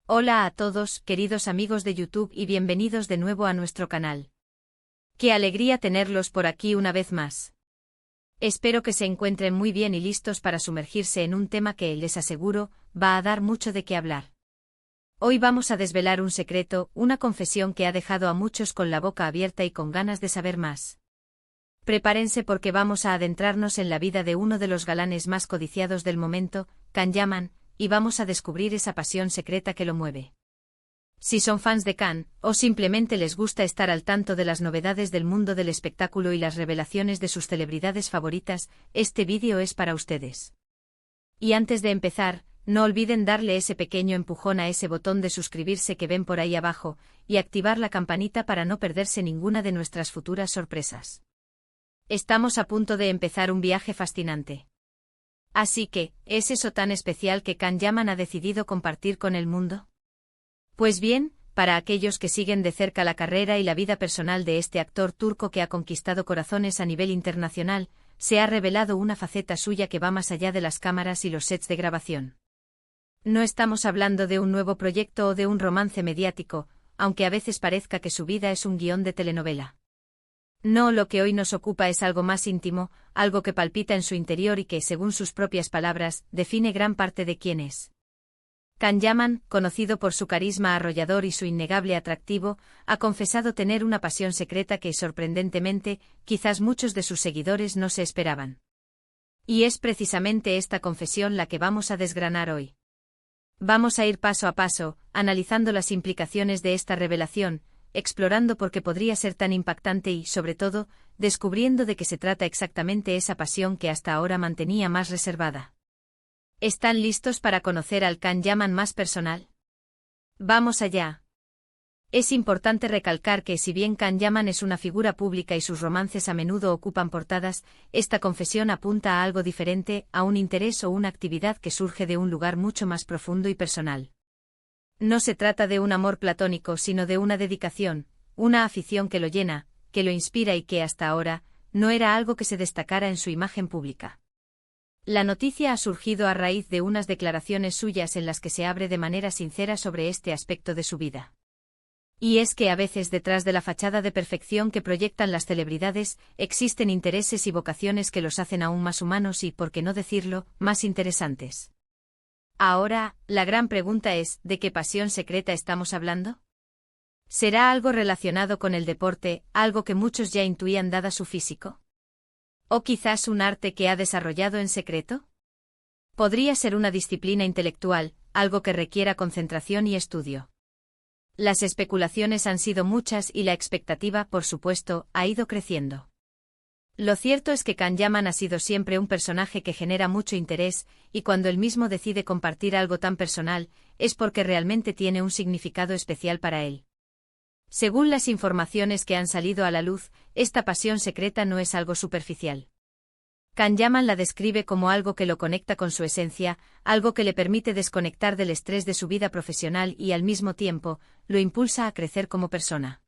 Hola a todos, queridos amigos de YouTube y bienvenidos de nuevo a nuestro canal. Qué alegría tenerlos por aquí una vez más. Espero que se encuentren muy bien y listos para sumergirse en un tema que, les aseguro, va a dar mucho de qué hablar. Hoy vamos a desvelar un secreto, una confesión que ha dejado a muchos con la boca abierta y con ganas de saber más. Prepárense porque vamos a adentrarnos en la vida de uno de los galanes más codiciados del momento, Can Yaman, y vamos a descubrir esa pasión secreta que lo mueve. Si son fans de Can, o simplemente les gusta estar al tanto de las novedades del mundo del espectáculo y las revelaciones de sus celebridades favoritas, este vídeo es para ustedes. Y antes de empezar, no olviden darle ese pequeño empujón a ese botón de suscribirse que ven por ahí abajo, y activar la campanita para no perderse ninguna de nuestras futuras sorpresas. Estamos a punto de empezar un viaje fascinante. Así que, ¿es eso tan especial que Can Yaman ha decidido compartir con el mundo? Pues bien, para aquellos que siguen de cerca la carrera y la vida personal de este actor turco que ha conquistado corazones a nivel internacional, se ha revelado una faceta suya que va más allá de las cámaras y los sets de grabación. No estamos hablando de un nuevo proyecto o de un romance mediático, aunque a veces parezca que su vida es un guión de telenovela. No, lo que hoy nos ocupa es algo más íntimo, algo que palpita en su interior y que, según sus propias palabras, define gran parte de quién es. Can Yaman, conocido por su carisma arrollador y su innegable atractivo, ha confesado tener una pasión secreta que, sorprendentemente, quizás muchos de sus seguidores no se esperaban. Y es precisamente esta confesión la que vamos a desgranar hoy. Vamos a ir paso a paso, analizando las implicaciones de esta revelación, explorando por qué podría ser tan impactante y, sobre todo, descubriendo de qué se trata exactamente esa pasión que hasta ahora mantenía más reservada. ¿Están listos para conocer al Can Yaman más personal? ¡Vamos allá! Es importante recalcar que si bien Can Yaman es una figura pública y sus romances a menudo ocupan portadas, esta confesión apunta a algo diferente, a un interés o una actividad que surge de un lugar mucho más profundo y personal. No se trata de un amor platónico, sino de una dedicación, una afición que lo llena, que lo inspira y que hasta ahora, no era algo que se destacara en su imagen pública. La noticia ha surgido a raíz de unas declaraciones suyas en las que se abre de manera sincera sobre este aspecto de su vida. Y es que a veces detrás de la fachada de perfección que proyectan las celebridades, existen intereses y vocaciones que los hacen aún más humanos y, por qué no decirlo, más interesantes. Ahora, la gran pregunta es, ¿de qué pasión secreta estamos hablando? ¿Será algo relacionado con el deporte, algo que muchos ya intuían dada su físico? ¿O quizás un arte que ha desarrollado en secreto? Podría ser una disciplina intelectual, algo que requiera concentración y estudio. Las especulaciones han sido muchas y la expectativa, por supuesto, ha ido creciendo. Lo cierto es que Can Yaman ha sido siempre un personaje que genera mucho interés, y cuando él mismo decide compartir algo tan personal, es porque realmente tiene un significado especial para él. Según las informaciones que han salido a la luz, esta pasión secreta no es algo superficial. Can Yaman la describe como algo que lo conecta con su esencia, algo que le permite desconectar del estrés de su vida profesional y al mismo tiempo, lo impulsa a crecer como persona.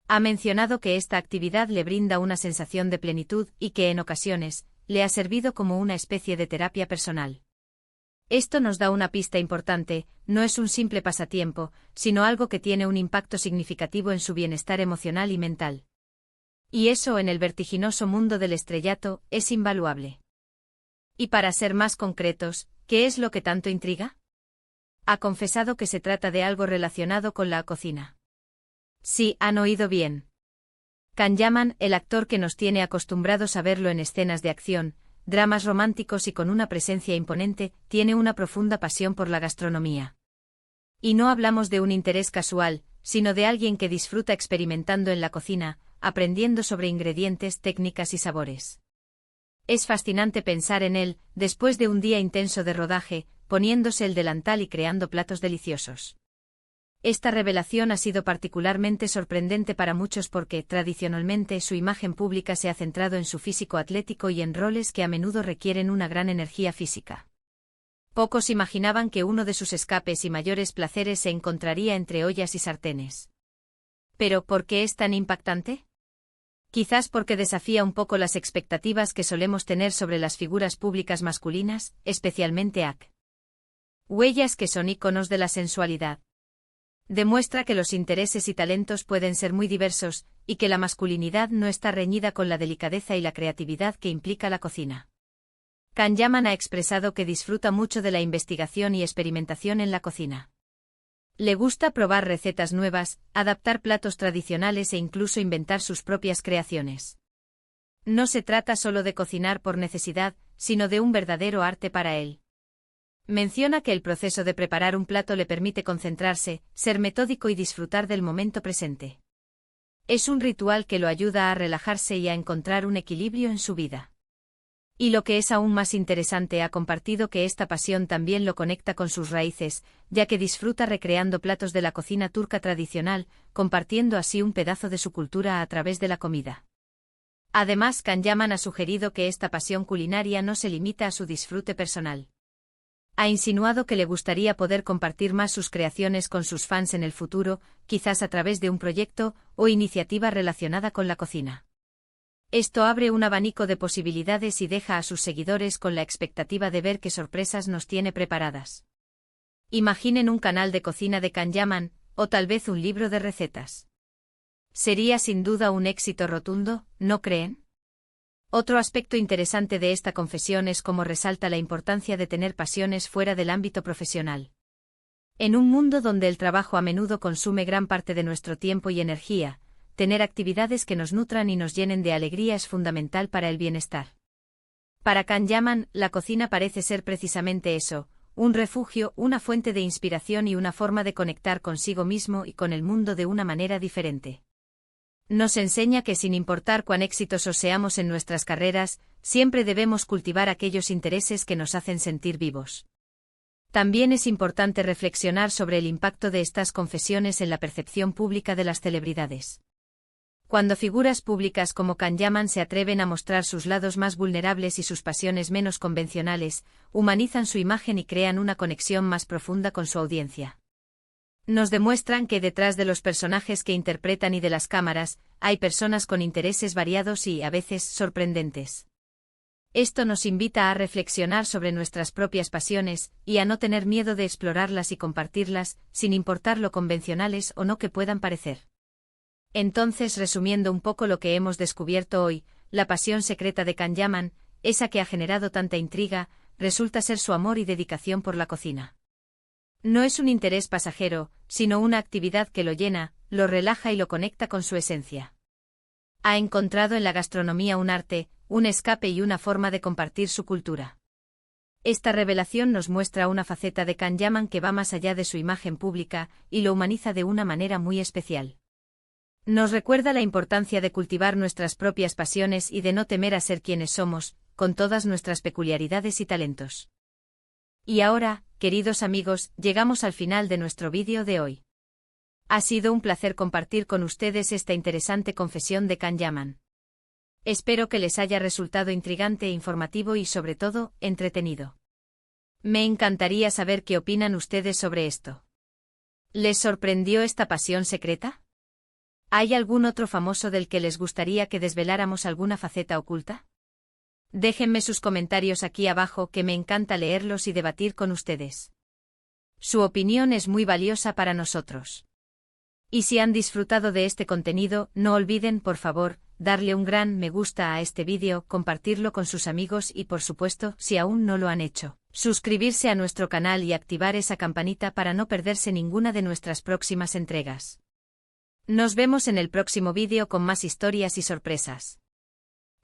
Ha mencionado que esta actividad le brinda una sensación de plenitud y que en ocasiones, le ha servido como una especie de terapia personal. Esto nos da una pista importante, no es un simple pasatiempo, sino algo que tiene un impacto significativo en su bienestar emocional y mental. Y eso en el vertiginoso mundo del estrellato, es invaluable. Y para ser más concretos, ¿qué es lo que tanto intriga? Ha confesado que se trata de algo relacionado con la cocina. Sí, han oído bien. Can Yaman, el actor que nos tiene acostumbrados a verlo en escenas de acción, dramas románticos y con una presencia imponente, tiene una profunda pasión por la gastronomía. Y no hablamos de un interés casual, sino de alguien que disfruta experimentando en la cocina, aprendiendo sobre ingredientes, técnicas y sabores. Es fascinante pensar en él, después de un día intenso de rodaje, poniéndose el delantal y creando platos deliciosos. Esta revelación ha sido particularmente sorprendente para muchos porque, tradicionalmente, su imagen pública se ha centrado en su físico atlético y en roles que a menudo requieren una gran energía física. Pocos imaginaban que uno de sus escapes y mayores placeres se encontraría entre ollas y sartenes. ¿Pero por qué es tan impactante? Quizás porque desafía un poco las expectativas que solemos tener sobre las figuras públicas masculinas, especialmente Huellas que son íconos de la sensualidad. Demuestra que los intereses y talentos pueden ser muy diversos, y que la masculinidad no está reñida con la delicadeza y la creatividad que implica la cocina. Can Yaman ha expresado que disfruta mucho de la investigación y experimentación en la cocina. Le gusta probar recetas nuevas, adaptar platos tradicionales e incluso inventar sus propias creaciones. No se trata solo de cocinar por necesidad, sino de un verdadero arte para él. Menciona que el proceso de preparar un plato le permite concentrarse, ser metódico y disfrutar del momento presente. Es un ritual que lo ayuda a relajarse y a encontrar un equilibrio en su vida. Y lo que es aún más interesante, ha compartido que esta pasión también lo conecta con sus raíces, ya que disfruta recreando platos de la cocina turca tradicional, compartiendo así un pedazo de su cultura a través de la comida. Además, Can Yaman ha sugerido que esta pasión culinaria no se limita a su disfrute personal. Ha insinuado que le gustaría poder compartir más sus creaciones con sus fans en el futuro, quizás a través de un proyecto o iniciativa relacionada con la cocina. Esto abre un abanico de posibilidades y deja a sus seguidores con la expectativa de ver qué sorpresas nos tiene preparadas. Imaginen un canal de cocina de Can Yaman, o tal vez un libro de recetas. Sería sin duda un éxito rotundo, ¿no creen? Otro aspecto interesante de esta confesión es cómo resalta la importancia de tener pasiones fuera del ámbito profesional. En un mundo donde el trabajo a menudo consume gran parte de nuestro tiempo y energía, tener actividades que nos nutran y nos llenen de alegría es fundamental para el bienestar. Para Can Yaman, la cocina parece ser precisamente eso, un refugio, una fuente de inspiración y una forma de conectar consigo mismo y con el mundo de una manera diferente. Nos enseña que sin importar cuán exitosos seamos en nuestras carreras, siempre debemos cultivar aquellos intereses que nos hacen sentir vivos. También es importante reflexionar sobre el impacto de estas confesiones en la percepción pública de las celebridades. Cuando figuras públicas como Can Yaman se atreven a mostrar sus lados más vulnerables y sus pasiones menos convencionales, humanizan su imagen y crean una conexión más profunda con su audiencia. Nos demuestran que detrás de los personajes que interpretan y de las cámaras, hay personas con intereses variados y, a veces, sorprendentes. Esto nos invita a reflexionar sobre nuestras propias pasiones, y a no tener miedo de explorarlas y compartirlas, sin importar lo convencionales o no que puedan parecer. Entonces, resumiendo un poco lo que hemos descubierto hoy, la pasión secreta de Can Yaman, esa que ha generado tanta intriga, resulta ser su amor y dedicación por la cocina. No es un interés pasajero, sino una actividad que lo llena, lo relaja y lo conecta con su esencia. Ha encontrado en la gastronomía un arte, un escape y una forma de compartir su cultura. Esta revelación nos muestra una faceta de Can Yaman que va más allá de su imagen pública, y lo humaniza de una manera muy especial. Nos recuerda la importancia de cultivar nuestras propias pasiones y de no temer a ser quienes somos, con todas nuestras peculiaridades y talentos. Y ahora, queridos amigos, llegamos al final de nuestro vídeo de hoy. Ha sido un placer compartir con ustedes esta interesante confesión de Can Yaman. Espero que les haya resultado intrigante e informativo y sobre todo, entretenido. Me encantaría saber qué opinan ustedes sobre esto. ¿Les sorprendió esta pasión secreta? ¿Hay algún otro famoso del que les gustaría que desveláramos alguna faceta oculta? Déjenme sus comentarios aquí abajo, que me encanta leerlos y debatir con ustedes. Su opinión es muy valiosa para nosotros. Y si han disfrutado de este contenido, no olviden, por favor, darle un gran me gusta a este vídeo, compartirlo con sus amigos y, por supuesto, si aún no lo han hecho, suscribirse a nuestro canal y activar esa campanita para no perderse ninguna de nuestras próximas entregas. Nos vemos en el próximo vídeo con más historias y sorpresas.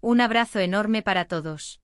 Un abrazo enorme para todos.